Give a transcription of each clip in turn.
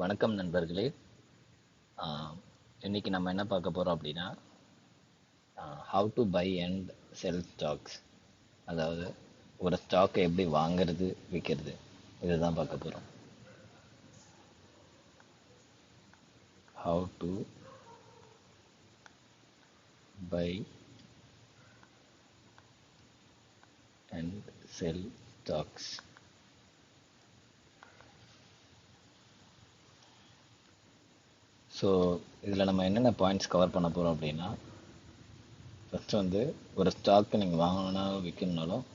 வணக்கம் நண்பர்களே. இன்னைக்கு நம்ம என்ன பார்க்க போறோம் அப்படின்னா how to buy and sell stocks. அதாவது ஒரு ஸ்டாக்கை எப்படி வாங்குறது விற்கிறது இதுதான் பார்க்க போறோம். How to buy and sell stocks. So இதில் நம்ம என்னென்ன பாயிண்ட்ஸ் கவர் பண்ண போகிறோம் அப்படின்னா, ஃபஸ்ட்டு வந்து ஒரு ஸ்டாக்கு நீங்கள் வாங்கினா விற்கணுனாலும்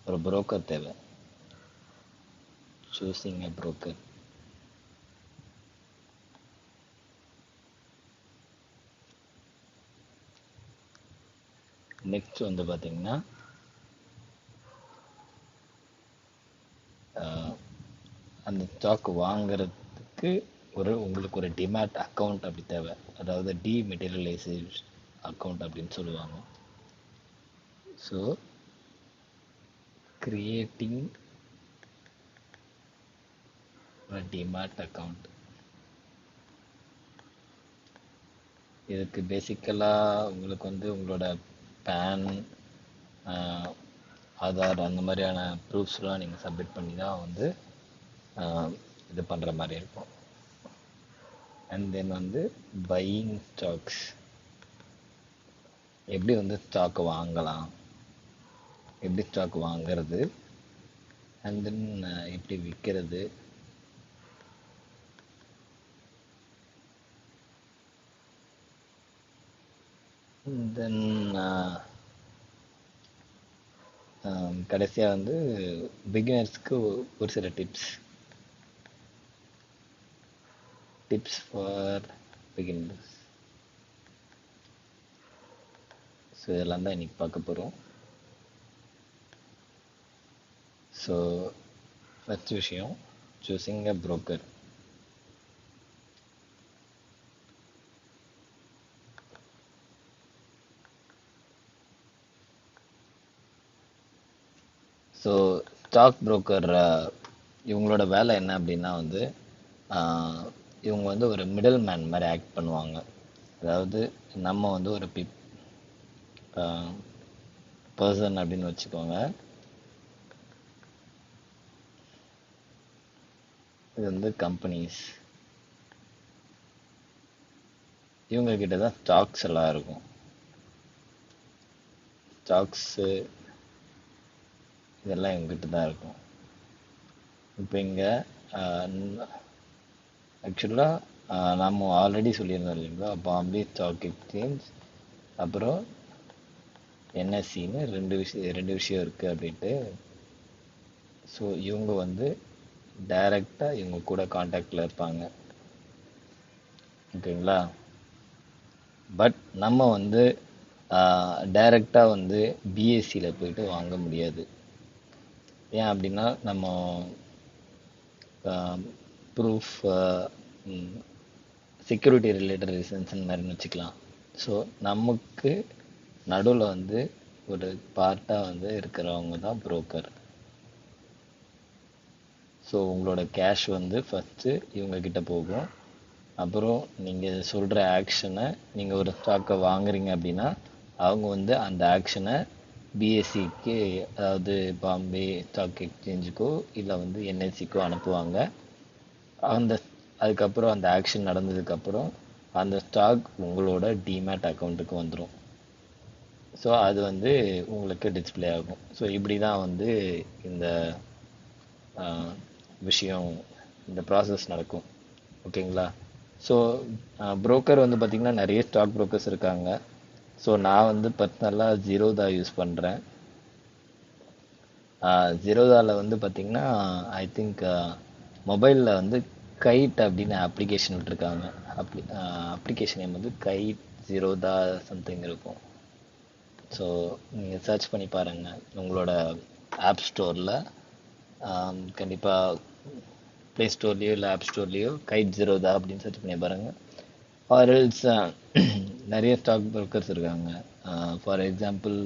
ஒரு புரோக்கர் தேவை. சூஸிங் எ புரோக்கர். நெக்ஸ்ட் வந்து பார்த்தீங்கன்னா அந்த ஸ்டாக் வாங்குறதுக்கு உங்களுக்கு ஒரு டிமேட் அக்கௌண்ட் அப்படி தேவை. அதாவது டிமெட்டீரியலைசேஷன் அக்கௌண்ட் அப்படின்னு சொல்லுவாங்க. ஸோ கிரியேட்டிங் டிமேட் அக்கௌண்ட், இதுக்கு பேசிக்கலாக உங்களுக்கு வந்து உங்களோட பேன், ஆதார் அந்த மாதிரியான ப்ரூஃப்ஸ்லாம் நீங்கள் சப்மிட் பண்ணி தான் வந்து இது பண்ணுற மாதிரி இருக்கும். அண்ட் தென் வந்து பையிங் ஸ்டாக்ஸ், எப்படி வந்து ஸ்டாக் வாங்கலாம், எப்படி ஸ்டாக் வாங்கிறது, அண்ட் தென் எப்படி விற்கிறது, தென் கடைசியாக வந்து பிகினர்ஸ்க்கு ஒரு சில டிப்ஸ் ஃபார் பிகினர்ஸ். ஸோ இதெல்லாம் தான் இன்னைக்கு பார்க்க போகிறோம். ஸோ ஃபர்ஸ்ட் விஷயம், சூஸிங் அ புரோக்கர். ஸோ ஸ்டாக் புரோக்கர் இவங்களோட வேலை என்ன அப்படின்னா வந்து இவங்க வந்து ஒரு மிடில் மேன் மாதிரி ஆக்ட் பண்ணுவாங்க. அதாவது நம்ம வந்து ஒரு பர்சன் அப்படின்னு வச்சுக்கோங்க. இது வந்து கம்பெனிஸ், இவங்க கிட்ட தான் ஸ்டாக்ஸ் எல்லாம் இருக்கும். ஸ்டாக்ஸு இதெல்லாம் இவங்ககிட்ட தான் இருக்கும். இப்போ இங்கே ஆக்சுவலாக நம்ம ஆல்ரெடி சொல்லியிருந்தோம் இல்லைங்களா, பாம்பே ஸ்டாக் எக்ஸ்சேஞ்ச் அப்புறம் என்எஸ்சின்னு ரெண்டு விஷயம் இருக்குது அப்படின்ட்டு. ஸோ இவங்க வந்து டைரெக்டாக இவங்க கூட காண்டாக்டில் இருப்பாங்க, ஓகேங்களா. பட் நம்ம வந்து டைரெக்டாக வந்து பிஎஸ்சியில் போயிட்டு வாங்க முடியாது. ஏன் அப்படின்னா நம்ம ப்ரூஃப், செக்யூரிட்டி ரிலேட்டட் ரீசன்ஸ் மாதிரின்னு வச்சுக்கலாம். ஸோ நமக்கு நடுவில் வந்து ஒரு பார்ட்டாக வந்து இருக்கிறவங்க தான் புரோக்கர். ஸோ உங்களோட கேஷ் வந்து ஃபஸ்ட்டு இவங்கக்கிட்ட போகும். அப்புறம் நீங்கள் சொல்கிற ஆக்ஷனை, நீங்கள் ஒரு ஸ்டாக்கை வாங்குறீங்க அப்படின்னா அவங்க வந்து அந்த ஆக்ஷனை பிஎஸ்சிக்கு, அதாவது பாம்பே ஸ்டாக் எக்ஸ்சேஞ்சுக்கோ இல்லை வந்து என்எஸ்சிக்கோ அனுப்புவாங்க. அதுக்கப்புறம் அந்த ஆக்ஷன் நடந்ததுக்கப்புறம் அந்த ஸ்டாக் உங்களோட டிமேட் அக்கௌண்ட்டுக்கு வந்துடும். ஸோ அது வந்து உங்களுக்கு டிஸ்பிளே ஆகும். ஸோ இப்படி தான் வந்து இந்த விஷயம், இந்த ப்ராசஸ் நடக்கும், ஓகேங்களா. ஸோ புரோக்கர் வந்து பார்த்திங்கன்னா நிறைய ஸ்டாக் புரோக்கர்ஸ் இருக்காங்க. ஸோ நான் வந்து பர்சனலாக ஜீரோதா யூஸ் பண்ணுறேன். ஜீரோதாவில் வந்து பார்த்திங்கன்னா ஐ திங்க் மொபைலில் வந்து கைட் அப்படின்னு அப்ளிகேஷன் விட்டுருக்காங்க. அப்ளிகேஷன் நேம் வந்து கைட் ஜீரோதா சம்திங் இருக்கும். ஸோ நீங்கள் சர்ச் பண்ணி பாருங்கள் உங்களோட ஆப் ஸ்டோரில். கண்டிப்பாக ப்ளே ஸ்டோர்லேயோ இல்லை ஆப் ஸ்டோர்லேயோ கைட் ஜீரோதா அப்படின்னு சர்ச் பண்ணி பாருங்கள். ஆர் எல்ஸ் நிறைய ஸ்டாக் புரோக்கர்ஸ் இருக்காங்க. ஃபார் எக்ஸாம்பிள்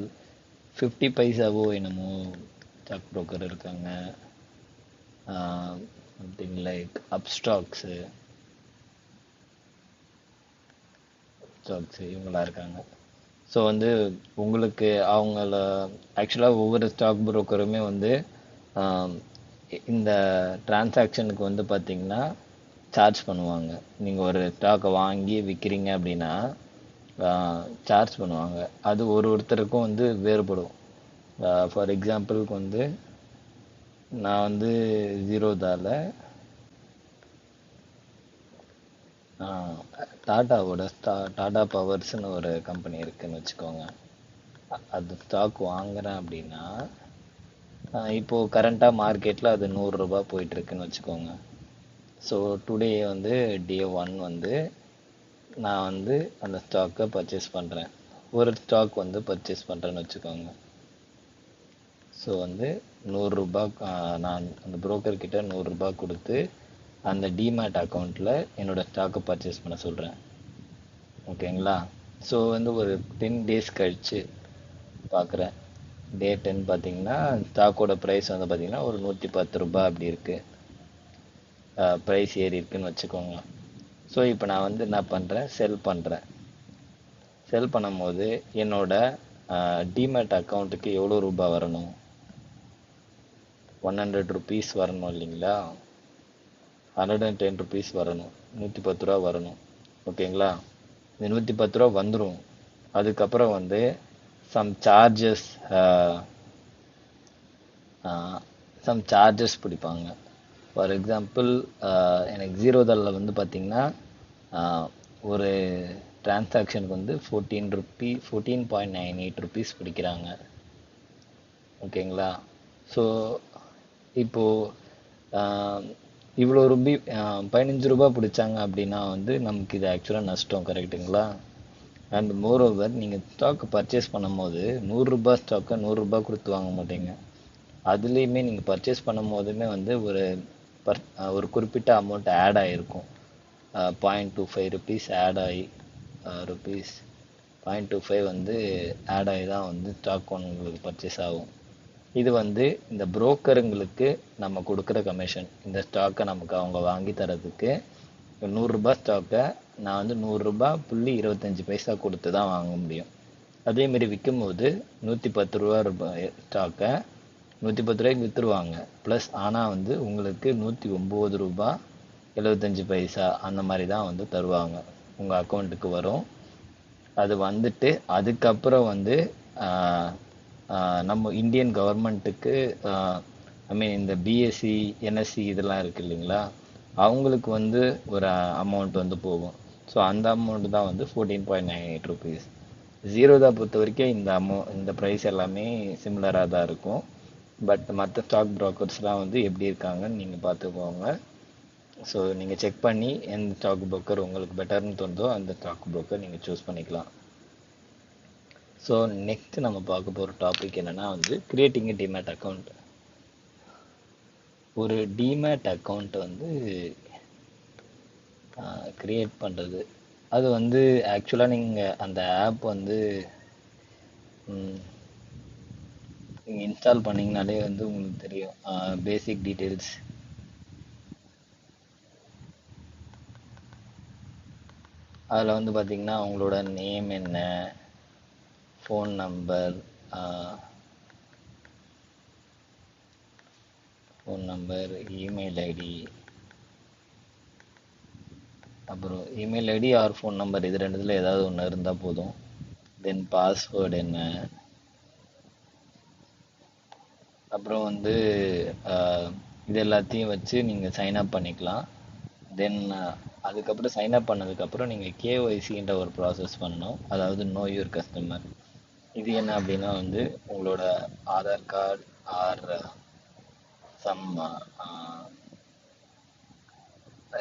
50 பைசாவோ என்னமோ ஸ்டாக் புரோக்கர் இருக்காங்க. சம்திங் லைக் அப்ஸ்டாக்ஸு, ஸ்டாக்ஸ் இவங்களா இருக்காங்க. ஸோ வந்து உங்களுக்கு அவங்கள ஆக்சுவலாக ஒவ்வொரு ஸ்டாக் புரோக்கருமே வந்து ஆம், இந்த டிரான்சாக்ஷனுக்கு வந்து பார்த்தீங்கன்னா சார்ஜ் பண்ணுவாங்க. நீங்கள் ஒரு ஸ்டாக்கை வாங்கி விற்கிறீங்க அப்படின்னா சார்ஜ் பண்ணுவாங்க. அது ஒரு ஒருத்தருக்கும் வந்து வேறுபடும். ஃபார் எக்ஸாம்பிளுக்கு வந்து நான் வந்து ஜீரோதால டாட்டாவோட டாடா பவர்ஸ்னு ஒரு கம்பெனி இருக்குன்னு வச்சுக்கோங்க. அது ஸ்டாக் வாங்குறேன் அப்படின்னா இப்போ கரண்ட்டாக மார்க்கெட்டில் அது நூறுரூபா போயிட்டு இருக்குன்னு வச்சுக்கோங்க. ஸோ டுடே வந்து டே 1 வந்து நான் வந்து அந்த ஸ்டாக்கை பர்ச்சேஸ் பண்ணுறேன். ஒரு ஸ்டாக் வந்து பர்ச்சேஸ் பண்ணுறேன்னு வச்சுக்கோங்க. ஸோ வந்து நூறுரூபா நான் அந்த புரோக்கர் கிட்ட நூறுரூபா கொடுத்து அந்த டிமேட் அக்கௌண்ட்டில் என்னோட ஸ்டாக்கை பர்ச்சேஸ் பண்ண சொல்கிறேன். ஓகேங்களா? ஸோ வந்து ஒரு 10 டேஸ் கழிச்சு பார்க்குறேன். டே 10 பார்த்தீங்கன்னா ஸ்டாக்கோட ப்ரைஸ் வந்து பார்த்தீங்கன்னா ஒரு 110 ரூபாய் அப்படி இருக்குது. ப்ரைஸ் ஏறி இருக்குன்னு வச்சுக்கோங்க. ஸோ இப்போ நான் வந்து என்ன பண்ணுறேன், செல் பண்ணுறேன். செல் பண்ணும்போது என்னோட டிமேட் அக்கௌண்ட்டுக்கு எவ்வளோ ரூபாய் வரணும்? 100 ருபீஸ் வரணும் இல்லைங்களா? 110 ருபீஸ் வரணும், 110 ரூபா வரணும். ஓகேங்களா? இந்த 110 ரூபா வந்துடும். அதுக்கப்புறம் வந்து சம் சார்ஜஸ் பிடிப்பாங்க. ஃபார் எக்ஸாம்பிள் எனக்கு ஜீரோதாலில் வந்து பார்த்தீங்கன்னா ஒரு டிரான்சாக்ஷனுக்கு வந்து 14.98 ருபீஸ் பிடிக்கிறாங்க. ஓகேங்களா? ஸோ இப்போது இவ்வளோ 15 ரூபா பிடிச்சாங்க அப்படின்னா வந்து நமக்கு இது ஆக்சுவலாக நஷ்டம். கரெக்டுங்களா? அண்ட் மோரோவர் நீங்கள் ஸ்டாக்கை பர்ச்சேஸ் பண்ணும்போது 100 ரூபாய் ஸ்டாக்கை 100 ரூபாய் கொடுத்து வாங்க மாட்டீங்க. அதுலேயுமே நீங்கள் பர்ச்சேஸ் பண்ணும் போதுமே வந்து ஒரு குறிப்பிட்ட அமௌண்ட் ஆட் ஆகிருக்கும். 0.25 ருபீஸ் ஆட் ஆகி ருபீஸ் 0.25 வந்து ஆட் ஆகி தான் வந்து ஸ்டாக் உங்களுக்கு பர்ச்சேஸ் ஆகும். இது வந்து இந்த புரோக்கருங்களுக்கு நம்ம கொடுக்குற கமிஷன். இந்த ஸ்டாக்கை நமக்கு அவங்க வாங்கி தரதுக்கு 100 ரூபாய் ஸ்டாக்கை நான் வந்து 100.25 கொடுத்து தான் வாங்க முடியும். அதேமாரி விற்கும்போது 110 ரூபாய் ஸ்டாக்கை 110 ரூபாய்க்கு விற்றுருவாங்க. ப்ளஸ் ஆனால் வந்து உங்களுக்கு 109 ரூபாய் 75 அந்த மாதிரி தான் வந்து தருவாங்க. உங்கள் அக்கௌண்ட்டுக்கு வரும். அது வந்துட்டு அதுக்கப்புறம் வந்து நம்ம இந்தியன் கவர்மெண்ட்டுக்கு இந்த பிஎஸ்சி என்எஸ்சி இதெல்லாம் இருக்குது இல்லைங்களா, அவங்களுக்கு வந்து ஒரு அமௌண்ட் வந்து போகும். ஸோ அந்த அமௌண்ட் தான் வந்து 14.98 ருபீஸ். ஜீரோதா பொறுத்த வரைக்கும் இந்த ப்ரைஸ் எல்லாமே சிமிலராக தான் இருக்கும். பட் மற்ற ஸ்டாக் ப்ரோக்கர்ஸ்லாம் வந்து எப்படி இருக்காங்கன்னு நீங்கள் பார்த்துக்கோங்க. ஸோ நீங்கள் செக் பண்ணி எந்த ஸ்டாக் ப்ரோக்கர் உங்களுக்கு பெட்டர்னு தோணுதோ அந்த ஸ்டாக் ப்ரோக்கர் நீங்கள் சூஸ் பண்ணிக்கலாம். ஸோ நெக்ஸ்ட் நம்ம பார்க்க போகிற டாபிக் என்னென்னா வந்து கிரியேட்டிங் எ டிமேட் அக்கௌண்ட். ஒரு டிமேட் அக்கௌண்ட் வந்து கிரியேட் பண்ணுறது, அது வந்து ஆக்சுவலாக நீங்கள் அந்த ஆப் வந்து நீங்கள் இன்ஸ்டால் பண்ணிங்கனாலே வந்து உங்களுக்கு தெரியும். பேசிக் டீட்டெயில்ஸ் அதில் வந்து பார்த்திங்கன்னா அவங்களோட நேம் என்ன, ஃபோன் நம்பர், இமெயில் ஐடி, அப்புறம் email ID or phone number, இது ரெண்டுத்தில் ஏதாவது ஒன்று இருந்தால் போதும். தென் பாஸ்வேர்டு என்ன, அப்புறம் வந்து இது எல்லாத்தையும் வச்சு நீங்கள் சைன்அப் பண்ணிக்கலாம். தென் அதுக்கப்புறம் சைன்அப் பண்ணதுக்கப்புறம் நீங்கள் கேஒய்சின்ற ஒரு ப்ராசஸ் பண்ணணும். அதாவது நோ யுவர் கஸ்டமர். இது என்ன அப்படின்னா வந்து உங்களோட ஆதார் கார்டு ஆர் சம்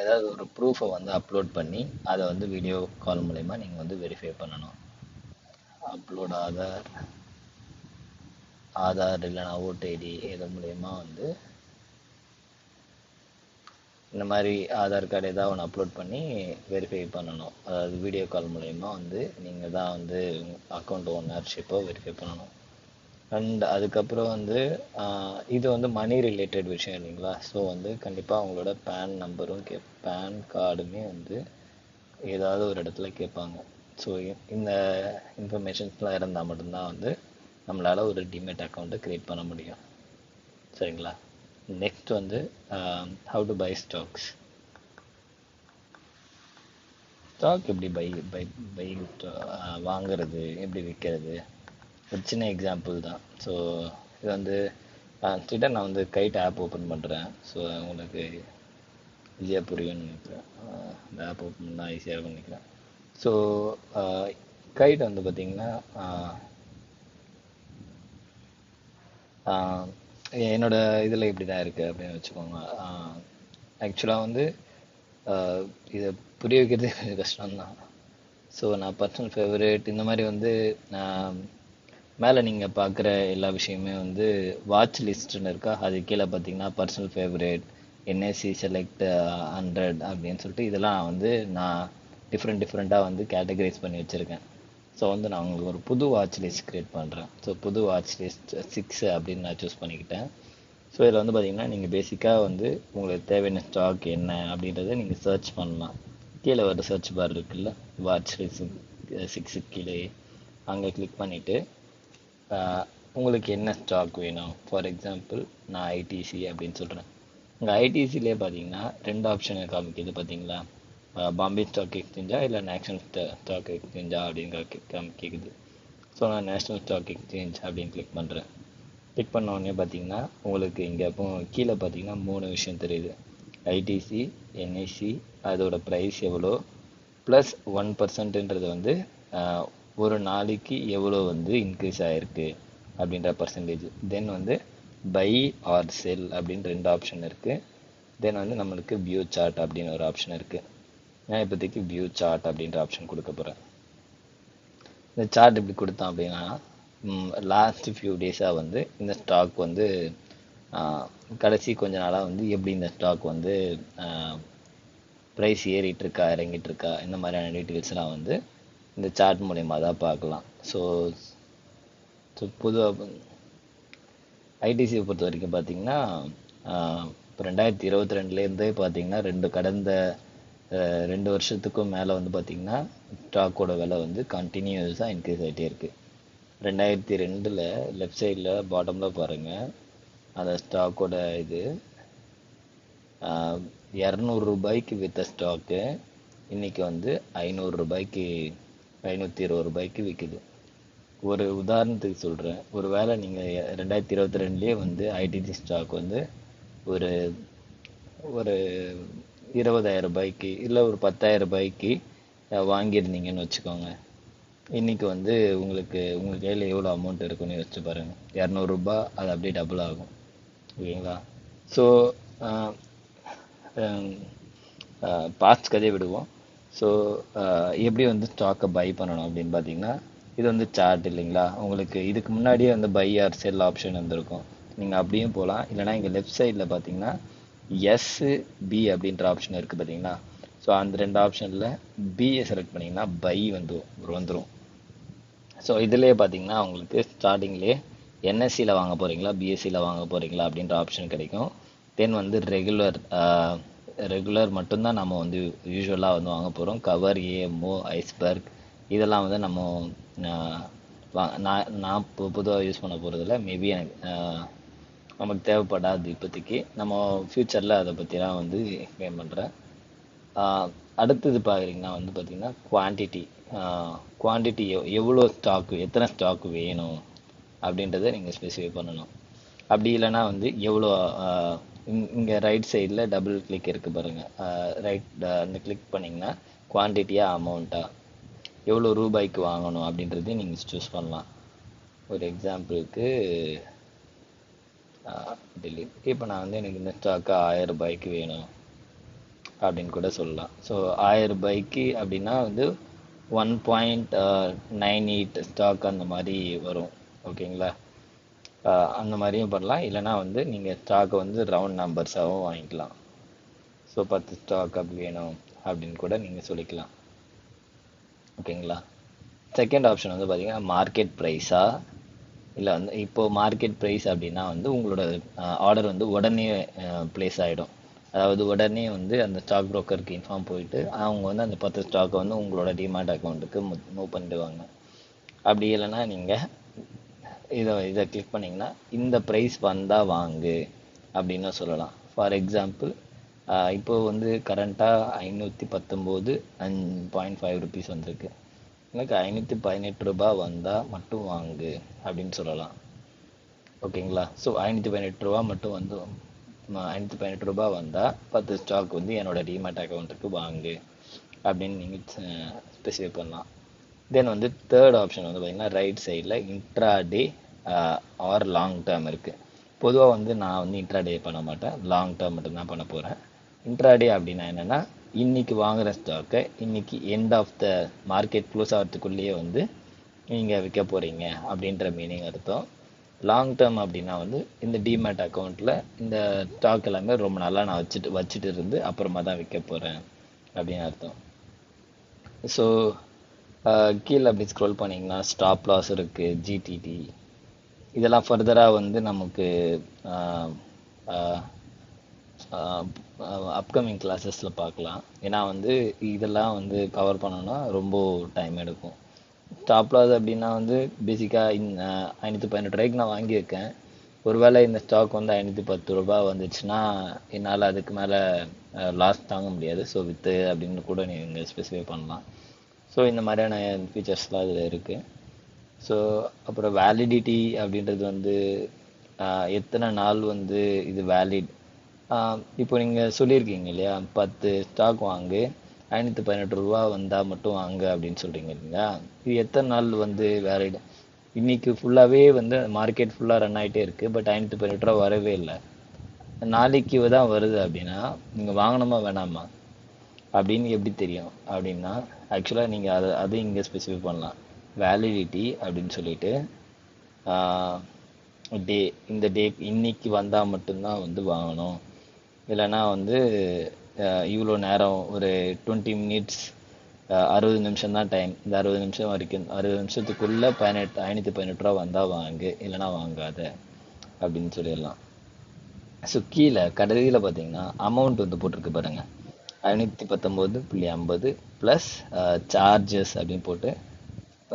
ஏதாவது ஒரு ப்ரூஃபை வந்து அப்லோட் பண்ணி அதை வந்து வீடியோ கால் மூலயமா நீங்கள் வந்து வெரிஃபை பண்ணணும். அப்லோட் ஆதார் இல்லைனா ஓட்டு ஐடி இது மூலயமா வந்து இந்த மாதிரி ஆதார் கார்டு ஏதாவது ஒன்று அப்லோட் பண்ணி வெரிஃபை பண்ணணும். அதாவது வீடியோ கால் மூலயமா வந்து நீங்கள் தான் வந்து அக்கௌண்ட் ஓனர்ஷிப்பை வெரிஃபை பண்ணணும். அண்ட் அதுக்கப்புறம் வந்து இது வந்து மணி ரிலேட்டட் விஷயம் இல்லைங்களா. ஸோ வந்து கண்டிப்பாக அவங்களோட பேன் நம்பரும் பேன் கார்டுமே வந்து ஏதாவது ஒரு இடத்துல கேட்பாங்க. ஸோ இந்த இன்ஃபர்மேஷன்ஸ்லாம் இருந்தால் மட்டும்தான் வந்து நம்மளால் ஒரு டிமேட் அக்கௌண்ட்டை க்ரியேட் பண்ண முடியும். சரிங்களா? நெக்ஸ்ட் வந்து how to buy stocks. Stock எப்படி பை பை பை வாங்குறது, எப்படி விற்கிறது, ஒரு சின்ன எக்ஸாம்பிள் தான். ஸோ இது வந்து ஸ்ட்ரிக்டாக நான் வந்து கைட் ஆப் ஓப்பன் பண்ணுறேன். ஸோ உங்களுக்கு ஈஸியாக புரியும்னு நினைக்கிறேன். இந்த ஆப் ஓப்பன் பண்ணால் ஈஸியாக இருக்கும்னு நினைக்கிறேன். ஸோ கைட் வந்து பார்த்தீங்கன்னா என்னோட இதில் இப்படி தான் இருக்குது அப்படின்னு வச்சுக்கோங்க. ஆக்சுவலாக வந்து இதை புரிய வைக்கிறது கொஞ்சம் கஷ்டம்தான். ஸோ நான் பர்சனல் ஃபேவரேட் இந்த மாதிரி வந்து மேலே நீங்கள் பார்க்குற எல்லா விஷயமே வந்து வாட்ச் லிஸ்ட்டுன்னு இருக்கா, அது கீழே பார்த்தீங்கன்னா பர்சனல் ஃபேவரேட், என்எஸ்சி செலக்ட் 100 அப்படின்னு சொல்லிட்டு இதெல்லாம் வந்து நான் டிஃப்ரெண்ட்டாக வந்து கேட்டகரைஸ் பண்ணி வச்சுருக்கேன். ஸோ வந்து நான் உங்களுக்கு ஒரு புது வாட்ச் லிஸ்ட் க்ரியேட் பண்ணுறேன். ஸோ புது வாட்ச் லிஸ்ட் 6 அப்படின்னு நான் சூஸ் பண்ணிக்கிட்டேன். ஸோ இதில் வந்து பார்த்தீங்கன்னா நீங்கள் பேசிக்காக வந்து உங்களுக்கு தேவையான ஸ்டாக் என்ன அப்படின்றத நீங்கள் சர்ச் பண்ணலாம். கீழே ஒரு சர்ச் பார் இருக்குல்ல, வாட்ச் லிஸ்ட் 6 கீழே அங்கே கிளிக் பண்ணிவிட்டு உங்களுக்கு என்ன ஸ்டாக் வேணும். ஃபார் எக்ஸாம்பிள் நான் ஐடிசி அப்படின்னு சொல்கிறேன். உங்கள் ஐடிசிலே பார்த்தீங்கன்னா 2 ஆப்ஷன் காமிக்குது பார்த்தீங்களா, பாம்பே ஸ்டாக் எக்ஸ்சேஞ்சா இல்லை நேஷ்னல் ஸ்டாக் எக்ஸ்சேஞ்சா அப்படின்னு கேட்குது. ஸோ நான் நேஷ்னல் ஸ்டாக் எக்ஸ்சேஞ்ச் அப்படின்னு கிளிக் பண்ணுறேன். கிளிக் பண்ண உடனே பார்த்தீங்கன்னா உங்களுக்கு இங்கே கீழே பார்த்தீங்கன்னா 3 விஷயம் தெரியுது. ஐடிசி, என்ஐசி, அதோட ப்ரைஸ் எவ்வளோ, ப்ளஸ் 1%ன்றது வந்து ஒரு நாளைக்கு எவ்வளோ வந்து இன்க்ரீஸ் ஆகிருக்கு அப்படின்ற பர்சன்டேஜ். தென் வந்து பை ஆர் செல் அப்படின்னு 2 ஆப்ஷன் இருக்குது. தென் வந்து நம்மளுக்கு வியூ சார்ட் அப்படின்னு ஒரு ஆப்ஷன் இருக்குது. நான் இப்போதைக்கு வியூ சார்ட் அப்படின்ற ஆப்ஷன் கொடுக்க போகிறேன். இந்த சார்ட் எப்படி கொடுத்தோம் அப்படின்னா, லாஸ்ட் ஃபியூ டேஸாக வந்து இந்த ஸ்டாக் வந்து கடைசி கொஞ்ச நாளாக வந்து எப்படி இந்த ஸ்டாக் வந்து ப்ரைஸ் ஏறிட்டுருக்கா இறங்கிட்டுருக்கா இந்த மாதிரியான டீட்டெயில்ஸ்லாம் வந்து இந்த சார்ட் மூலயமா தான் பார்க்கலாம். ஸோ பொதுவாக ஐடிசியை பொறுத்த வரைக்கும் பார்த்தீங்கன்னா இப்போ 2022லேருந்தே பார்த்தீங்கன்னா கடந்த 2 வருஷத்துக்கும் மேலே வந்து பார்த்தீங்கன்னா ஸ்டாக்கோட விலை வந்து கண்டினியூஸாக இன்க்ரீஸ் ஆகிட்டே இருக்குது. 2002 லெஃப்ட் சைடில் பாட்டமில் பாருங்கள், அந்த ஸ்டாக்கோட இது 200 ரூபாய்க்கு விற்ற ஸ்டாக்கு இன்றைக்கி வந்து 500 ரூபாய்க்கு 520 ரூபாய்க்கு விற்குது. ஒரு உதாரணத்துக்கு சொல்கிறேன், ஒரு வேளை நீங்கள் 2022லேயே வந்து ஐடிசி ஸ்டாக் வந்து ஒரு ஒரு 20,000 ரூபாய்க்கு இல்லை ஒரு 10,000 ரூபாய்க்கு வாங்கியிருந்தீங்கன்னு வச்சுக்கோங்க. இன்றைக்கி வந்து உங்களுக்கு கையில் எவ்வளோ அமௌண்ட் இருக்குன்னு யோசிச்சு பாருங்கள். 200 ரூபா அது அப்படியே டபுள் ஆகும். ஓகேங்களா? ஸோ பாஸ்ட் கதையை விடுவோம். ஸோ எப்படி வந்து ஸ்டாக்கை பை பண்ணணும் அப்படின்னு பார்த்தீங்கன்னா, இது வந்து சார்ட் இல்லைங்களா, உங்களுக்கு இதுக்கு முன்னாடியே வந்து பை ஆர் செல் ஆப்ஷன் வந்துருக்கும். நீங்கள் அப்படியும் போகலாம். இல்லைனா இங்கே லெஃப்ட் சைடில் பார்த்தீங்கன்னா எஸ்பி அப்படின்ற ஆப்ஷன் இருக்குது பார்த்தீங்களா. ஸோ அந்த 2 ஆப்ஷனில் பிஏ செலக்ட் பண்ணிங்கன்னா பை வந்துடும். ஸோ இதிலே பார்த்தீங்கன்னா உங்களுக்கு ஸ்டார்டிங்லேயே என்எஸ்சியில் வாங்க போகிறீங்களா பிஎஸ்சியில் வாங்க போகிறீங்களா அப்படின்ற ஆப்ஷன் கிடைக்கும். தென் வந்து ரெகுலர் மட்டும்தான் நம்ம வந்து யூஸ்வலாக வந்து வாங்க போகிறோம். கவர், ஏஎம்ஓ, ஐஸ்பர்க் இதெல்லாம் வந்து நம்ம நான் பொதுவாக யூஸ் பண்ண போகிறதில்ல. மேபி எனக்கு நமக்கு தேவைப்படாது இப்போதைக்கு. நம்ம ஃப்யூச்சரில் அதை பற்றிலாம் வந்து எக்ஸ்பிளைன் பண்ணுறேன். அடுத்தது பார்க்குறீங்கன்னா வந்து பார்த்திங்கன்னா குவான்டிட்டி எவ்வளோ ஸ்டாக்கு, எத்தனை ஸ்டாக்கு வேணும் அப்படின்றத நீங்கள் ஸ்பெசிஃபை பண்ணணும். அப்படி இல்லைனா வந்து எவ்வளோ இங்கே ரைட் சைடில் டபுள் கிளிக் இருக்குது பாருங்கள், அந்த கிளிக் பண்ணிங்கன்னா குவான்டிட்டியாக அமௌண்ட்டாக எவ்வளோ ரூபாய்க்கு வாங்கணும் அப்படின்றதையும் நீங்கள் சூஸ் பண்ணலாம். ஒரு எக்ஸாம்பிளுக்கு இப்போ நான் வந்து எனக்கு இந்த ஸ்டாக்கு 1000 ரூபாய்க்கு வேணும் அப்படின்னு கூட சொல்லலாம். ஸோ 1000 ரூபாய்க்கு அப்படின்னா வந்து 1.98 ஸ்டாக் அந்த மாதிரி வரும். ஓகேங்களா? அந்த மாதிரியும் பண்ணலாம். இல்லைனா வந்து நீங்கள் ஸ்டாக்கை வந்து ரவுண்ட் நம்பர்ஸாகவும் வாங்கிக்கலாம். ஸோ 10 ஸ்டாக் அப்படி வேணும் அப்படின்னு கூட நீங்கள் சொல்லிக்கலாம். ஓகேங்களா? செகண்ட் ஆப்ஷன் வந்து பார்த்தீங்கன்னா மார்க்கெட் ப்ரைஸா, இல்லை வந்து இப்போது மார்க்கெட் ப்ரைஸ் அப்படின்னா வந்து உங்களோட ஆர்டர் வந்து உடனே ப்ளேஸ் ஆகிடும். அதாவது உடனே வந்து அந்த ஸ்டாக் புரோக்கருக்கு இன்ஃபார்ம் போயிட்டு அவங்க வந்து அந்த 10 ஸ்டாக்கை வந்து உங்களோட டிமேட் அக்கௌண்ட்டுக்கு மூவ் பண்ணிடுவாங்க. அப்படி இல்லைன்னா நீங்கள் இதை கிளிக் பண்ணிங்கன்னா இந்த ப்ரைஸ் வந்தால் வாங்கு அப்படின்னு சொல்லலாம். ஃபார் எக்ஸாம்பிள் இப்போ வந்து கரண்ட்டாக 519.5 ருபீஸ் வந்திருக்கு. எனக்கு 518 ரூபாய் வந்தால் மட்டும் வாங்கு அப்படின்னு சொல்லலாம். ஓகேங்களா? ஸோ 518 ரூபா மட்டும் வந்து 518 ரூபாய் வந்தால் 10 ஸ்டாக் வந்து என்னோட டிமேட் அக்கௌண்ட்டுக்கு வாங்கு அப்படின்னு நீங்கள் ஸ்பெசிஃபை பண்ணலாம். தென் வந்து தேர்ட் ஆப்ஷன் வந்து பார்த்தீங்கன்னா ரைட் சைடில் இன்ட்ராடே ஆர் லாங் டேர்ம் இருக்குது. பொதுவாக வந்து நான் வந்து இன்ட்ராடே பண்ண மாட்டேன், லாங் டேர்ம் மட்டும்தான் பண்ண போகிறேன். இன்ட்ராடே அப்படின்னா என்னென்னா இன்னைக்கு வாங்குகிற ஸ்டாக்கை இன்னைக்கு end of the market close ஆகிறதுக்குள்ளேயே வந்து நீங்கள் விற்க போகிறீங்க அப்படின்ற மீனிங் அர்த்தம். லாங் டேர்ம் அப்படின்னா வந்து இந்த டிமேட் அக்கௌண்ட்டில் இந்த ஸ்டாக் எல்லாமே ரொம்ப நாளாக நான் வச்சுட்டு இருந்து அப்புறமா தான் விற்க போகிறேன் அப்படின்னு அர்த்தம். ஸோ கீழே அப்படி ஸ்க்ரோல் பண்ணிங்கன்னா ஸ்டாப் லாஸ் இருக்குது, ஜிடிடி, இதெல்லாம் ஃபர்தராக வந்து நமக்கு அப்கமிங் கிளாஸஸில் பார்க்கலாம். ஏன்னா வந்து இதெல்லாம் வந்து கவர் பண்ணோன்னா ரொம்ப டைம் எடுக்கும். ஸ்டாப் லாஸ் அப்படின்னா வந்து பேசிக்காக 518 ரூபாய்க்கு நான் வாங்கியிருக்கேன். ஒருவேளை இந்த ஸ்டாக் வந்து 510 ரூபாய் வந்துச்சுன்னா என்னால் அதுக்கு மேலே லாஸ் தாங்க முடியாது. ஸோ வித்து அப்படின்னு கூட நீங்கள் ஸ்பெசிஃபை பண்ணலாம். ஸோ இந்த மாதிரியான ஃபீச்சர்ஸ்லாம் இதில் இருக்குது. ஸோ அப்புறம் வேலிடிட்டி அப்படின்றது வந்து எத்தனை நாள் வந்து இது வேலிட். இப்போ நீங்கள் சொல்லியிருக்கீங்க இல்லையா 10 ஸ்டாக் வாங்கு 518 ரூபா வந்தால் மட்டும் வாங்க அப்படின்னு சொல்கிறீங்க இல்லைங்களா? இது எத்தனை நாள் வந்து வேலிட்? இன்னைக்கு ஃபுல்லாகவே வந்து மார்க்கெட் ஃபுல்லாக ரன் ஆகிட்டே இருக்குது, பட் 518 ரூபா வரவே இல்லை. நாளைக்கு தான் வருது அப்படின்னா நீங்கள் வாங்கணுமா வேணாமா அப்படின்னு எப்படி தெரியும் அப்படின்னா ஆக்சுவலாக நீங்கள் அதை இங்கே ஸ்பெசிஃபை பண்ணலாம். வேலிடிட்டி அப்படின்னு சொல்லிட்டு டே, இந்த டே இன்னைக்கு வந்தால் மட்டும்தான் வந்து வாங்கணும், இல்லைன்னா வந்து இவ்வளோ நேரம் ஒரு 20 மினிட்ஸ் 60 நிமிஷம் தான் டைம், இந்த 60 நிமிஷம் வரைக்கும் 60 நிமிஷத்துக்குள்ளே 518 ரூபா வந்தால் வாங்கு, இல்லைன்னா வாங்காத அப்படின்னு சொல்லிடலாம். ஸோ கீழே கடைசியில் பார்த்தீங்கன்னா அமௌண்ட் வந்து போட்டிருக்கு பாருங்க, 519.50 ப்ளஸ் சார்ஜஸ் அப்படின்னு போட்டு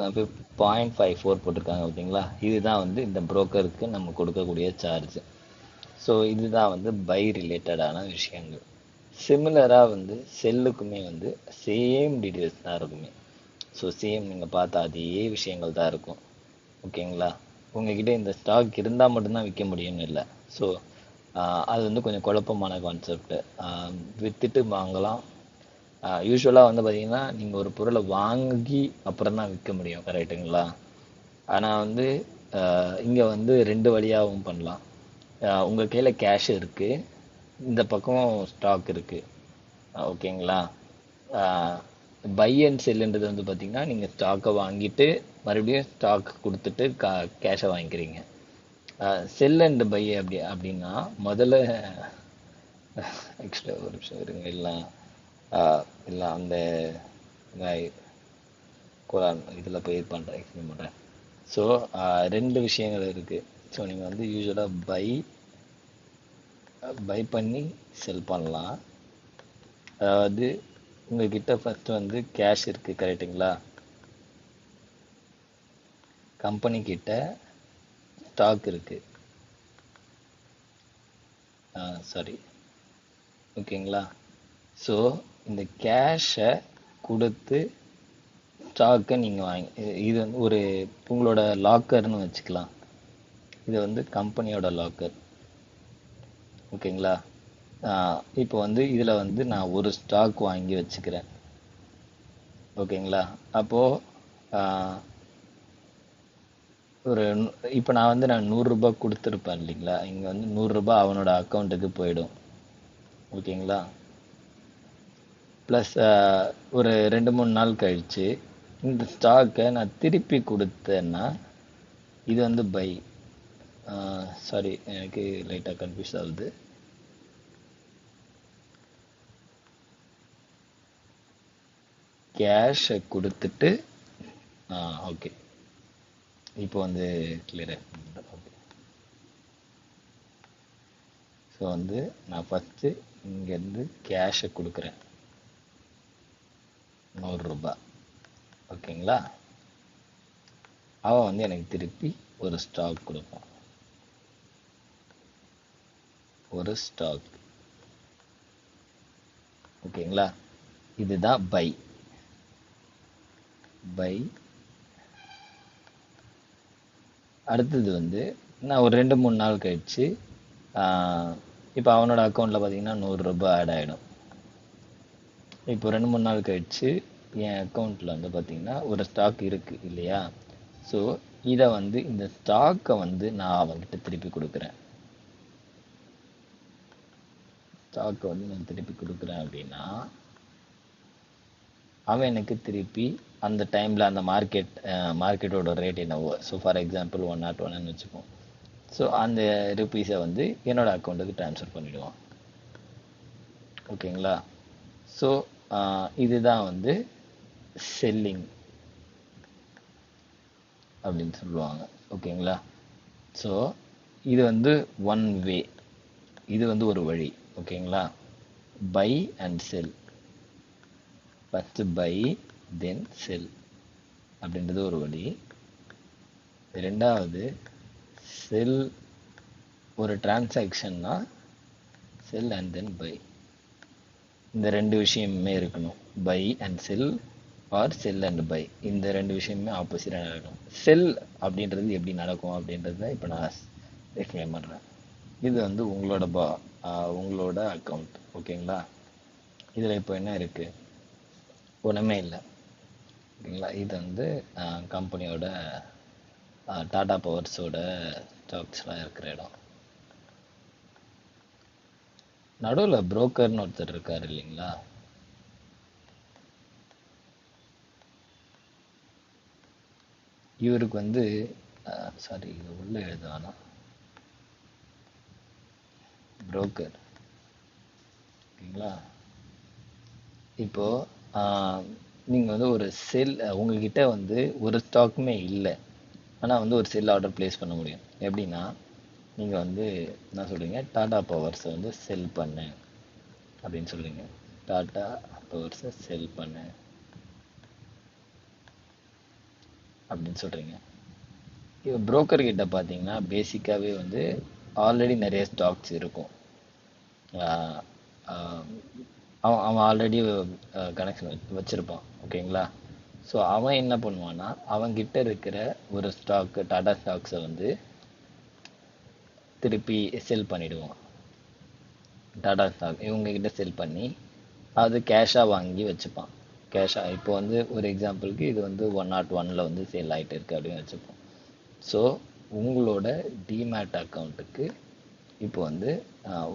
0.54 போட்டிருக்காங்க பார்த்தீங்களா? இதுதான் வந்து இந்த புரோக்கருக்கு நம்ம கொடுக்கக்கூடிய சார்ஜ். ஸோ இதுதான் வந்து பை ரிலேட்டடான விஷயங்கள். சிமிலராக வந்து செல்லுக்குமே வந்து சேம் டீட்டெயில்ஸ் தான் இருக்குமே. ஸோ சேம் நீங்கள் பார்த்த அதே விஷயங்கள் தான் இருக்கும். ஓகேங்களா? உங்ககிட்ட இந்த ஸ்டாக் இருந்தால் மட்டும்தான் விற்க முடியும்னு இல்லை. ஸோ அது வந்து கொஞ்சம் குழப்பமான கான்செப்ட். விற்றுட்டு வாங்கலாம். யூஸ்வலாக வந்து பார்த்தீங்கன்னா நீங்கள் ஒரு பொருளை வாங்கி அப்புறம் தான் விற்க முடியும், கரெக்டுங்களா? ஆனால் வந்து இங்கே வந்து 2 வழியாகவும் பண்ணலாம். உங்கள் கையில் கேஷ் இருக்குது, இந்த பக்கம் ஸ்டாக் இருக்குது. ஓகேங்களா? பை அண்ட் செல்லுன்றது வந்து பார்த்தீங்கன்னா நீங்கள் ஸ்டாக்கை வாங்கிட்டு மறுபடியும் ஸ்டாக் கொடுத்துட்டு கேஷை வாங்கிக்கிறீங்க. செல் அண்ட் பை அப்படின்னா முதல்ல எக்ஸ்ட்ரா ஒரு நிமிஷம் இருங்க, இல்லை அந்த இதில் போய் பண்ணுறேன், எக்ஸ்பிளைன் பண்ணுறேன். ஸோ 2 விஷயங்கள் இருக்குது. ஸோ நீங்கள் வந்து யூஸ்வலாக பை பண்ணி செல் பண்ணலாம். அதாவது உங்ககிட்ட ஃபஸ்ட்டு வந்து கேஷ் இருக்குது, கரெக்டுங்களா? கம்பெனி கிட்ட ஸ்டாக் இருக்குது, சாரி, ஓகேங்களா? ஸோ இந்த கேஷை கொடுத்து ஸ்டாக்கை நீங்கள் வாங்கி, இது வந்து ஒரு உங்களோட லாக்கர்னு வச்சுக்கலாம். இது வந்து கம்பெனியோட லாக்கர். ஓகேங்களா? இப்போ வந்து இதில் வந்து நான் ஒரு ஸ்டாக் வாங்கி வச்சுக்கிறேன். ஓகேங்களா? அப்போது இப்போ நான் 100 ரூபாய் கொடுத்துருப்பேன் இல்லைங்களா? இங்கே வந்து 100 ரூபாய் அவனோட அக்கௌண்ட்டுக்கு போயிடும். ஓகேங்களா? ப்ளஸ் ஒரு 2-3 நாள் கழித்து இந்த ஸ்டாக்கை நான் திருப்பி கொடுத்தேன்னா இது வந்து பை. சாரி, எனக்கு லைட்டாக கன்ஃபியூஸ் ஆகுது. கேஷை கொடுத்துட்டு ஓகே, இப்போ வந்து கிளியர். ஓகே, ஸோ வந்து நான் ஃபஸ்ட்டு இங்கேருந்து கேஷை கொடுக்குறேன் 100 ரூபாய். ஓகேங்களா? அவன் வந்து எனக்கு திருப்பி ஒரு ஸ்டாக் கொடுப்பான். ஒரு ஸ்டாக். ஓகேங்களா? இதுதான் பை. அடுத்தது வந்து நான் ஒரு 2-3 நாள் கழிச்சு இப்போ அவனோட அக்கௌண்ட்டில் பார்த்தீங்கன்னா 100 ரூபாய் ஆட் ஆகிடும். இப்போ 2-3 நாள் கழிச்சு என் அக்கௌண்ட்டில் வந்து பார்த்தீங்கன்னா ஒரு ஸ்டாக் இருக்குது இல்லையா? ஸோ இதை வந்து இந்த ஸ்டாக்கை வந்து நான் அவன்கிட்ட திருப்பி கொடுக்குறேன். ஸ்டாக்கை வந்து நான் திருப்பி கொடுக்குறேன் அப்படின்னா அவன் எனக்கு திருப்பி அந்த டைமில் அந்த மார்க்கெட்டோட ரேட் என்னவோ, ஸோ ஃபார் எக்ஸாம்பிள் 101ன்னு வச்சுப்போம். ஸோ அந்த ருப்பீஸை வந்து என்னோட அக்கௌண்ட்டுக்கு ட்ரான்ஸ்ஃபர் பண்ணிவிடுவான். ஓகேங்களா? ஸோ இதுதான் வந்து செல்லிங் அப்படின்னு சொல்லுவாங்க. ஓகேங்களா? ஸோ இது வந்து ஒன் வே, இது வந்து ஒரு வழி. ஓகேங்களா? Buy and sell. First buy then sell அப்படின்றது ஒரு வழி. ரெண்டாவது செல், ஒரு டிரான்சாக்ஷன்னா செல் அண்ட் தென் பை. இந்த ரெண்டு விஷயமுமே இருக்கணும். Buy and sell or sell and buy, இந்த ரெண்டு விஷயமுமே ஆப்போசிட்டாக நடக்கணும். செல் அப்படின்றது எப்படி நடக்கும் அப்படின்றத இப்போ நான் எக்ஸ்பிளைன் பண்ணுறேன். இது வந்து உங்களோட அக்கௌண்ட். ஓகேங்களா? இதில் இப்போ என்ன இருக்குது? ஒன்றுமே இல்லை. ஓகேங்களா? இது வந்து கம்பெனியோட டாடா பவர்ஸோட ஸ்டாக்ஸ்லாம் இருக்கிற இடம். நடுவில் புரோக்கர்னு ஒருத்தர் இருக்கார் இல்லைங்களா? இவருக்கு வந்து சாரி, இது உள்ள எழுதுவானா புரோக்கர். ஓகேங்களா? இப்போ நீங்கள் வந்து ஒரு செல், உங்ககிட்ட வந்து ஒரு ஸ்டாக்குமே இல்லை, ஆனால் வந்து ஒரு செல் ஆர்டர் ப்ளேஸ் பண்ண முடியும். எப்படின்னா நீங்கள் வந்து என்ன சொல்கிறீங்க, டாடா பவர்ஸை வந்து செல் பண்ணு அப்படின்னு சொல்கிறீங்க. டாடா பவர்ஸை செல் பண்ணு அப்படின்னு சொல்கிறீங்க. இப்போ புரோக்கர் கிட்ட பார்த்தீங்கன்னா பேசிக்காகவே வந்து ஆல்ரெடி நிறைய ஸ்டாக்ஸ் இருக்கும். அவன் ஆல்ரெடி கனெக்ஷன் வச்சுருப்பான். ஓகேங்களா? ஸோ அவன் என்ன பண்ணுவான்னா அவன்கிட்ட இருக்கிற ஒரு ஸ்டாக்கு, டாடா ஸ்டாக்ஸை வந்து திருப்பி செல் பண்ணிவிடுவான். டாடா ஸ்டாக் இவங்ககிட்ட செல் பண்ணி அது கேஷாக வாங்கி வச்சுப்பான். கேஷாக இப்போ வந்து ஒரு எக்ஸாம்பிளுக்கு இது வந்து 101ல் வந்து சேல் ஆகிட்டு இருக்குது அப்படின்னு வச்சுப்போம். ஸோ உங்களோட டிமேட் அக்கௌண்ட்டுக்கு இப்போ வந்து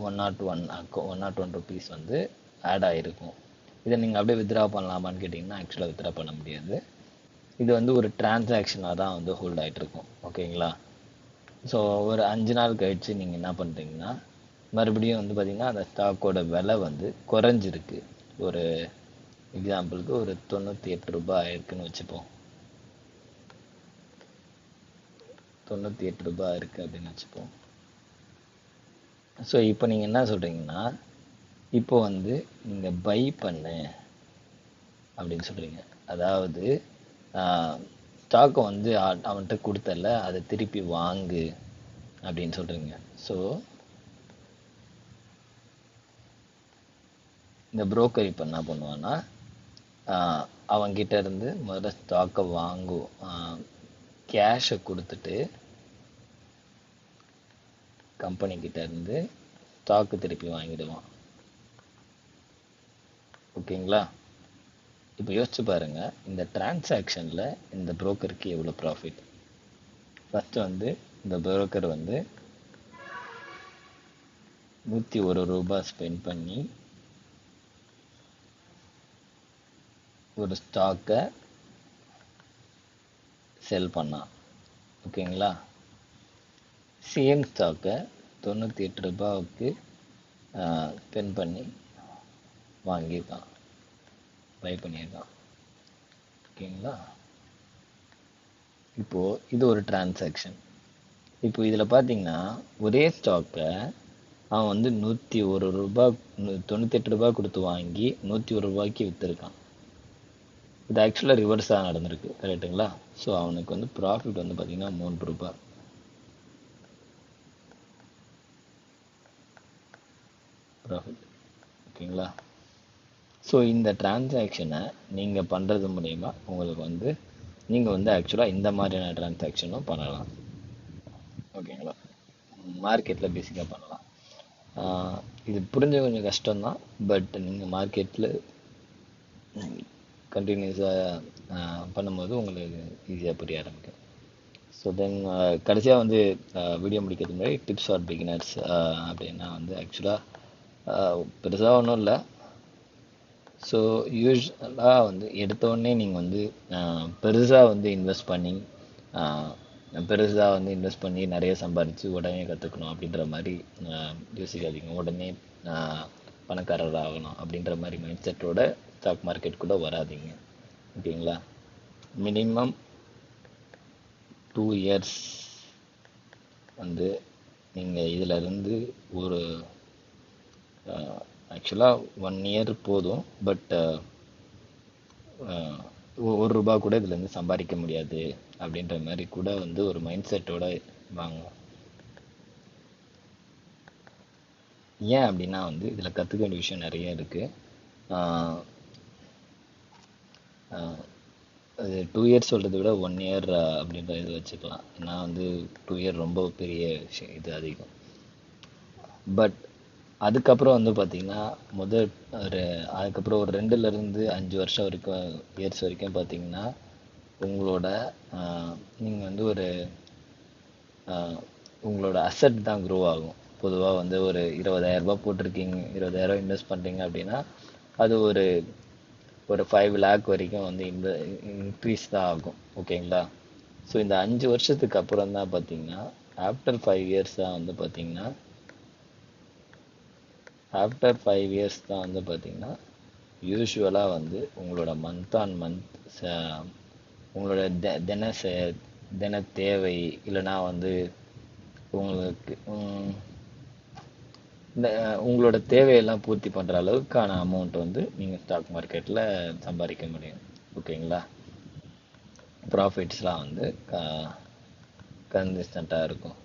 101 ருபீஸ் வந்து ஆட் ஆகிருக்கும். இதை நீங்கள் அப்படியே வித்ட்ரா பண்ணலாமான்னு கேட்டிங்கன்னா ஆக்சுவலாக வித்ட்ரா பண்ண முடியாது. இது வந்து ஒரு டிரான்சாக்ஷனாக தான் வந்து ஹோல்ட் ஆகிட்ருக்கும். ஓகேங்களா? ஸோ ஒரு 5 நாள் கழித்து நீங்கள் என்ன பண்ணுறீங்கன்னா மறுபடியும் வந்து பார்த்திங்கன்னா அந்த ஸ்டாக்கோட விலை வந்து குறைஞ்சிருக்கு. ஒரு எக்ஸாம்பிளுக்கு ஒரு 98 ரூபாய் ஆயிருக்குன்னு வச்சுப்போம். 98 ரூபாய் இருக்குது அப்படின்னு வச்சுப்போம். ஸோ இப்போ நீங்கள் என்ன சொல்கிறீங்கன்னா இப்போ வந்து நீங்கள் பை பண்ணு அப்படின்னு சொல்கிறீங்க. அதாவது ஸ்டாக்கை வந்து அவன்கிட்ட கொடுத்தல, அதை திருப்பி வாங்கு அப்படின்னு சொல்கிறீங்க. ஸோ இந்த புரோக்கர் இப்போ என்ன பண்ணுவான்னா அவங்கிட்ட இருந்து முதல்ல ஸ்டாக்கை கேஷை கொடுத்துட்டு கம்பெனிக்கிட்ட இருந்து ஸ்டாக்கு திருப்பி வாங்கிடுவான். ஓகேங்களா? இப்போ யோசிச்சு பாருங்க, இந்த டிரான்சாக்ஷனில் இந்த புரோக்கருக்கு எவ்வளோ ப்ராஃபிட். ஃபஸ்ட்டு வந்து இந்த புரோக்கர் வந்து 101 ரூபாய் ஸ்பெண்ட் பண்ணி ஒரு ஸ்டாக்கை செல் பண்ணான். ஓகேங்களா? சேம் ஸ்டாக்கை 98 ரூபாய்க்கு ஸ்பெண்ட் பண்ணி வாங்கியிருக்கான், பை பண்ணியிருக்கான். ஓகேங்களா? இப்போது இது ஒரு டிரான்சாக்ஷன். இப்போ இதில் பார்த்தீங்கன்னா ஒரே ஸ்டாக்கை அவன் வந்து 101 ரூபாய் 98 ரூபாய் கொடுத்து வாங்கி 101 ரூபாய்க்கு விற்றுருக்கான். இது ஆக்சுவலாக ரிவர்ஸாக நடந்திருக்கு, கரெக்டுங்களா? ஸோ அவனுக்கு வந்து ப்ராஃபிட் வந்து பார்த்தீங்கன்னா 3 ரூபாய் ப்ராஃபிட். ஓகேங்களா? ஸோ இந்த டிரான்சாக்ஷனை நீங்கள் பண்ணுறது மூலயமா உங்களுக்கு வந்து நீங்கள் வந்து ஆக்சுவலாக இந்த மாதிரியான டிரான்சாக்ஷனும் பண்ணலாம். ஓகேங்களா? மார்க்கெட்டில் பேசிக்காக பண்ணலாம். இது புரிஞ்ச கொஞ்சம் கஷ்டம்தான், பட் நீங்கள் மார்க்கெட்டில் கண்டினியூஸாக பண்ணும்போது உங்களுக்கு ஈஸியாக புரிய ஆரம்பிக்கும். ஸோ தென் கடைசியாக வந்து வீடியோ முடிக்கிறது முன்னாடி டிப்ஸ் ஃபார் பிகினர்ஸ் அப்படின்னா வந்து ஆக்சுவலாக பெருசாக ஒன்றும் இல்லை. ஸோ யூஸ்வலாக வந்து எடுத்தோடனே நீங்கள் வந்து பெருசாக வந்து இன்வெஸ்ட் பண்ணி நிறைய சம்பாரித்து உடனே கற்றுக்கணும் அப்படின்ற மாதிரி யோசிக்காதீங்க. உடனே பணக்காரர் ஆகணும் அப்படின்ற மாதிரி மைண்ட் செட்டோட ஸ்டாக் மார்க்கெட் கூட வராதிங்க. ஓகேங்களா? மினிமம் 2 இயர்ஸ் வந்து நீங்கள் இதில் இருந்து ஒரு ஆக்சுவலாக 1 இயர் போதும், பட் 1 ரூபா கூட இதுலேருந்து சம்பாதிக்க முடியாது அப்படின்ற மாதிரி கூட வந்து ஒரு மைண்ட் செட்டோட வாங்க. ஏன் அப்படின்னா வந்து இதில் கற்றுக்க வேண்டிய விஷயம் நிறைய இருக்குது. அது 2 இயர்ஸ் சொல்கிறத விட 1 இயர் அப்படின்ற இது வச்சுக்கலாம். ஏன்னா வந்து 2 இயர் ரொம்ப பெரிய விஷயம், இது அதிகம். பட் அதுக்கப்புறம் வந்து பார்த்தீங்கன்னா அதுக்கப்புறம் ஒரு 2லேருந்து 5 வருஷம் வரைக்கும் இயர்ஸ் வரைக்கும் பார்த்தீங்கன்னா உங்களோட நீங்கள் வந்து உங்களோட அசட் தான் க்ரோ ஆகும். பொதுவாக வந்து ஒரு 20,000 போட்டிருக்கீங்க, 20,000 இன்வெஸ்ட் பண்ணுறீங்க அப்படின்னா அது ஒரு 5 லேக் வரைக்கும் வந்து இன்க்ரீஸ் தான் ஆகும். ஓகேங்களா? ஸோ இந்த 5 வருஷத்துக்கு அப்புறம் தான் பார்த்தீங்கன்னா ஆஃப்டர் 5 இயர்ஸ் தான் வந்து பார்த்தீங்கன்னா யூஸ்வலாக வந்து உங்களோட மந்த் ஆன் மந்த் உங்களோட தின தேவை இல்லைனா வந்து உங்களுக்கு உங்களோட தேவையெல்லாம் பூர்த்தி பண்ணுற அளவுக்கான அமௌண்ட் வந்து நீங்கள் ஸ்டாக் மார்க்கெட்டில் சம்பாதிக்க முடியும். ஓகேங்களா? ப்ராஃபிட்ஸ்லாம் வந்து கன்சிஸ்டண்ட்டாக இருக்கும்.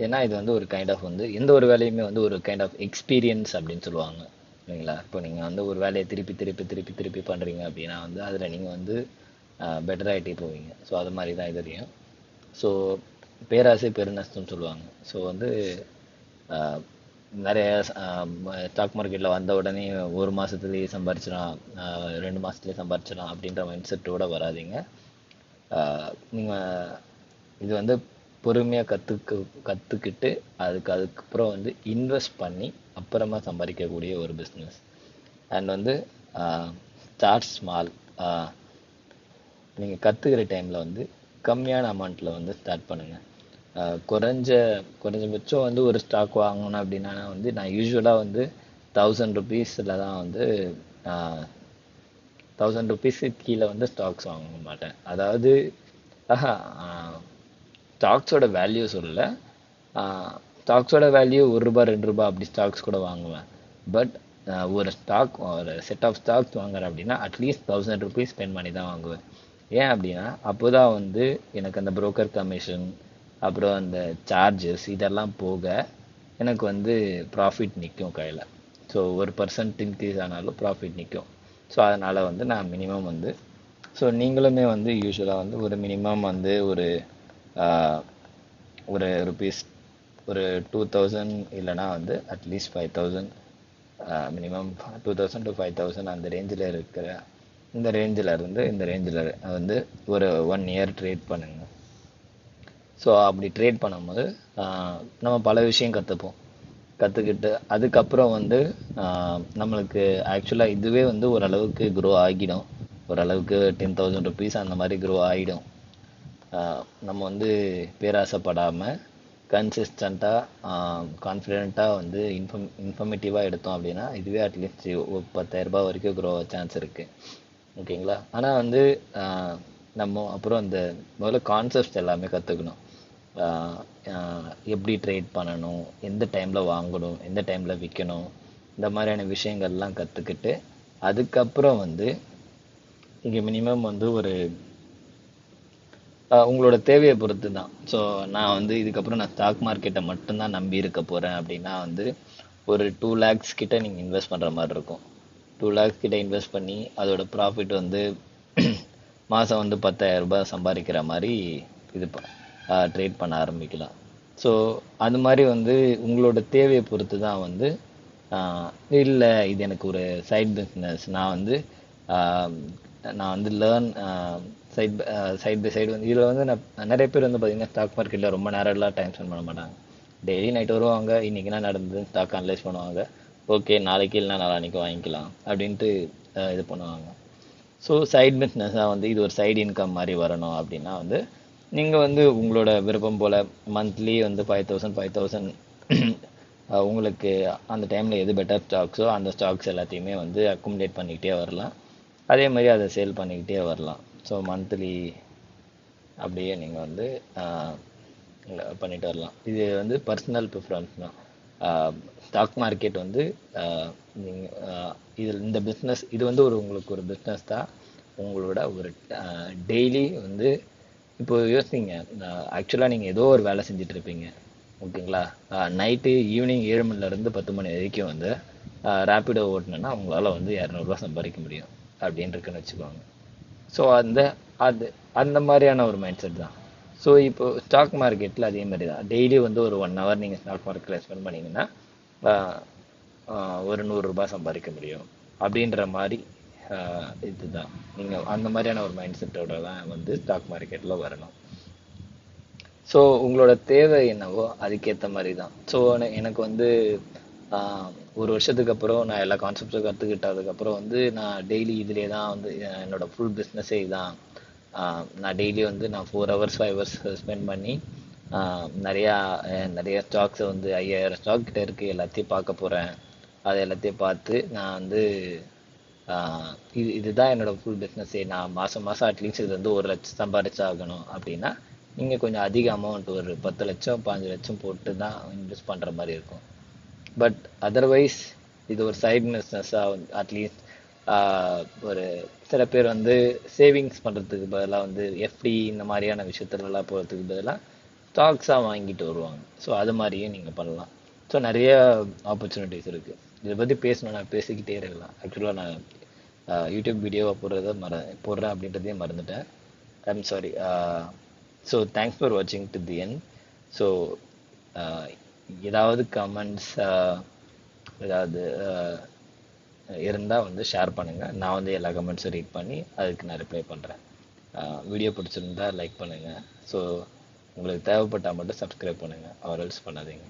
ஏன்னா இது வந்து ஒரு கைண்ட் ஆஃப் வந்து எந்த ஒரு வேலையுமே வந்து ஒரு கைண்ட் ஆஃப் எக்ஸ்பீரியன்ஸ் அப்படின்னு சொல்லுவாங்க. இல்லைங்களா? இப்போ நீங்கள் வந்து ஒரு வேலையை திருப்பி பண்ணுறீங்க அப்படின்னா வந்து அதில் நீங்கள் வந்து பெட்டர் ஆகிட்டே போவீங்க. ஸோ அது மாதிரி தான் இதுலையும். ஸோ பேராசை பெருநஷ்டம்னு சொல்லுவாங்க. ஸோ வந்து நிறைய ஸ்டாக் மார்க்கெட்டில் வந்த உடனே 1 மாதத்துலேயே சம்பாரிச்சிடலாம், 2 மாதத்துலேயே சம்பாரிச்சிடலாம் அப்படின்ற மைண்ட் செட்டோடு வராதிங்க. நீங்கள் இது வந்து பொறுமையாக கற்றுக்கிட்டு அதுக்கப்புறம் வந்து இன்வெஸ்ட் பண்ணி அப்புறமா சம்பாதிக்கக்கூடிய ஒரு பிஸ்னஸ். அண்ட் வந்து ஸ்டார்ட் ஸ்மால். நீங்கள் கற்றுக்கிற டைமில் வந்து கம்மியான அமௌண்ட்டில் வந்து ஸ்டார்ட் பண்ணுங்கள். குறைஞ்சபட்சம் வந்து ஒரு ஸ்டாக் வாங்கணும் அப்படின்னா வந்து நான் யூஸ்வலாக வந்து 1000 ருபீஸில் தான் வந்து 1000 ருபீஸுக்கு கீழே வந்து ஸ்டாக்ஸ் வாங்க மாட்டேன். அதாவது ஸ்டாக்ஸோட வேல்யூ சொல்லலை, ஸ்டாக்ஸோட வேல்யூ 1 ரூபா 2 ரூபா அப்படி ஸ்டாக்ஸ் கூட வாங்குவேன். பட் ஒரு செட் ஆஃப் ஸ்டாக்ஸ் வாங்குறேன் அப்படின்னா அட்லீஸ்ட் 1000 ருபீஸ் ஸ்பெண்ட் பண்ணி தான் வாங்குவேன். ஏன் அப்படின்னா அப்போ தான் வந்து எனக்கு அந்த புரோக்கர் கமிஷன் அப்புறம் அந்த சார்ஜஸ் இதெல்லாம் போக எனக்கு வந்து ப்ராஃபிட் நிற்கும் கையில். ஸோ 1% இன்க்ரீஸ் ஆனாலும் ப்ராஃபிட் நிற்கும். ஸோ அதனால் வந்து நான் மினிமம் வந்து ஸோ நீங்களுமே வந்து யூஸ்வலாக வந்து ஒரு மினிமம் வந்து ஒரு ருபீஸ் ஒரு 2000 இல்லைனா வந்து அட்லீஸ்ட் 5000, மினிமம் 2000 to 5000 அந்த ரேஞ்சில் இருக்கிற இந்த ரேஞ்சில் வந்து ஒரு 1 இயர் ட்ரேட் பண்ணுங்க. ஸோ அப்படி ட்ரேட் பண்ணும்போது நம்ம பல விஷயம் கற்றுக்கிட்டு அதுக்கப்புறம் வந்து நம்மளுக்கு ஆக்சுவலாக இதுவே வந்து ஓரளவுக்கு க்ரோ ஆகிடும். ஓரளவுக்கு 10,000 ருபீஸ் அந்த மாதிரி க்ரோ ஆகிடும். நம்ம வந்து பேராசைப்படாமல் கன்சிஸ்டண்ட்டாக கான்ஃபிடெண்ட்டாக வந்து இன்ஃபர்மேட்டிவாக எடுத்தோம் அப்படின்னா இதுவே அட்லீஸ்ட் 10,000 வரைக்கும் க்ரோ சான்ஸ் இருக்குது. ஓகேங்களா? ஆனால் வந்து நம்ம அப்புறம் அந்த முதல்ல கான்செப்ட்ஸ் எல்லாமே கற்றுக்கணும். எப்படி ட்ரேட் பண்ணணும், எந்த டைமில் வாங்கணும், எந்த டைமில் விற்கணும், இந்த மாதிரியான விஷயங்கள்லாம் கற்றுக்கிட்டு அதுக்கப்புறம் வந்து இங்கே மினிமம் வந்து ஒரு உங்களோட தேவையை பொறுத்து தான். ஸோ நான் வந்து இதுக்கப்புறம் நான் ஸ்டாக் மார்க்கெட்டை மட்டும்தான் நம்பி இருக்க போகிறேன் அப்படின்னா வந்து ஒரு 2 lakhs கிட்ட நீங்கள் இன்வெஸ்ட் பண்ணுற மாதிரி இருக்கும். 2 lakhs கிட்ட இன்வெஸ்ட் பண்ணி அதோட ப்ராஃபிட் வந்து மாதம் வந்து 10,000 ரூபாய் சம்பாதிக்கிற மாதிரி இது ட்ரேட் பண்ண ஆரம்பிக்கலாம். ஸோ அது மாதிரி வந்து உங்களோட தேவையை பொறுத்து தான் வந்து இல்லை இது எனக்கு ஒரு சைட் பிஸ்னஸ், நான் வந்து லேர்ன் சைட் பை சைடு வந்து இதில் வந்து நான் நிறைய பேர் வந்து பார்த்தீங்கன்னா ஸ்டாக் மார்க்கெட்டில் ரொம்ப நேரம்லாம் டைம் ஸ்பெண்ட் பண்ண மாட்டாங்க. டெய்லி நைட் வருவாங்க, இன்றைக்கி என்ன நடந்தது ஸ்டாக் அனலைஸ் பண்ணுவாங்க, ஓகே நாளைக்கு இல்லைனா நாளான்னைக்கு வாங்கிக்கலாம் அப்படின்ட்டு இது பண்ணுவாங்க. ஸோ சைட் பிஸ்னஸாக வந்து இது ஒரு சைடு இன்கம் மாதிரி வரணும் அப்படின்னா வந்து நீங்கள் வந்து உங்களோட விருப்பம் போல் மந்த்லி வந்து 5,000 உங்களுக்கு அந்த டைமில் எது பெட்டர் ஸ்டாக்ஸோ அந்த ஸ்டாக்ஸ் எல்லாத்தையுமே வந்து அக்குமுலேட் பண்ணிக்கிட்டே வரலாம். அதே மாதிரி அதை சேல் பண்ணிக்கிட்டே வரலாம். ஸோ மந்த்லி அப்படியே நீங்கள் வந்து பண்ணிட்டு வரலாம். இது வந்து பர்சனல் ப்ரிஃபரன்ஸ் தான். ஸ்டாக் மார்க்கெட் வந்து நீங்கள் இதில் இந்த பிஸ்னஸ் இது வந்து உங்களுக்கு ஒரு பிஸ்னஸ் தான். உங்களோட ஒரு டெய்லி வந்து இப்போ யோசிங்க, ஆக்சுவலாக நீங்கள் ஏதோ ஒரு வேலை செஞ்சுட்டு இருப்பீங்க, ஓகேங்களா? நைட்டு ஈவினிங் 7 மணிலேருந்து 10 மணி வரைக்கும் வந்து ரேப்பிடோ ஓட்டணுன்னா அவங்களால வந்து 200 ரூபா சம்பாதிக்க முடியும் அப்படின்னு இருக்குன்னு வச்சுக்கோங்க. ஸோ அந்த மாதிரியான ஒரு மைண்ட் செட் தான். ஸோ இப்போ ஸ்டாக் மார்க்கெட்டில் அதே மாதிரி தான். டெய்லி வந்து ஒரு 1 hour நீங்கள் ஸ்டாக் மார்க்கெட்டில் ஸ்பெண்ட் பண்ணிங்கன்னா ஒரு 100 ரூபாய் சம்பாதிக்க முடியும் அப்படின்ற மாதிரி இதுதான். நீங்கள் அந்த மாதிரியான ஒரு மைண்ட் செட்டோட தான் வந்து ஸ்டாக் மார்க்கெட்டில் வரணும். ஸோ உங்களோட தேவை என்னவோ அதுக்கேற்ற மாதிரி தான். ஸோ எனக்கு வந்து ஒரு வருஷத்துக்கு அப்புறம் நான் எல்லா கான்செப்ட்ஸும் கற்றுக்கிட்டதுக்கப்புறம் வந்து நான் டெய்லி இதிலே தான் வந்து என்னோட ஃபுல் பிஸ்னஸே இதுதான். நான் டெய்லி வந்து நான் 4 hours 5 hours ஸ்பெண்ட் பண்ணி நிறைய ஸ்டாக்ஸை வந்து 5,000 ஸ்டாக் கிட்ட இருக்குது, எல்லாத்தையும் பார்க்க போகிறேன். அதை எல்லாத்தையும் பார்த்து நான் வந்து இதுதான் என்னோட ஃபுல் பிஸ்னஸே, நான் மாதம் அட்லீஸ்ட் இது வந்து 1 லட்சம் சம்பாதிச்சாகணும் அப்படின்னா நீங்கள் கொஞ்சம் அதிக அமௌண்ட் ஒரு 10 லட்சம் 5 லட்சம் போட்டு தான் இன்வெஸ்ட் பண்ணுற மாதிரி இருக்கும். பட் அதர்வைஸ் இது ஒரு சைட் பிஸ்னஸாக அட்லீஸ்ட் ஒரு சில பேர் வந்து சேவிங்ஸ் பண்ணுறதுக்கு பதிலாக வந்து எஃப்டி இந்த மாதிரியான விஷயத்துலலாம் போகிறதுக்கு பதிலாக ஸ்டாக்ஸாக வாங்கிட்டு வருவாங்க. ஸோ அது மாதிரியும் நீங்கள் பண்ணலாம். ஸோ நிறைய ஆப்பர்ச்சுனிட்டிஸ் இருக்குது. இதை பற்றி பேசணும், நான் பேசிக்கிட்டே இருக்கலாம். ஆக்சுவலாக நான் யூடியூப் வீடியோவை போடுறேன் அப்படின்றதையும் மறந்துட்டேன். I'm sorry. So thanks for வாட்சிங் டு தி எண்ட். ஸோ ஏதாவது கமெண்ட்ஸ் ஏதாவது இருந்தால் வந்து ஷேர் பண்ணுங்கள். நான் வந்து எல்லா கமெண்ட்ஸும் ரீட் பண்ணி அதுக்கு நான் ரிப்ளை பண்ணுறேன். வீடியோ பிடிச்சிருந்தா லைக் பண்ணுங்கள். ஸோ உங்களுக்கு தேவைப்பட்டால் மட்டும் சப்ஸ்கிரைப் பண்ணுங்கள், ஆர் எல்ஸ் பண்ணாதீங்க.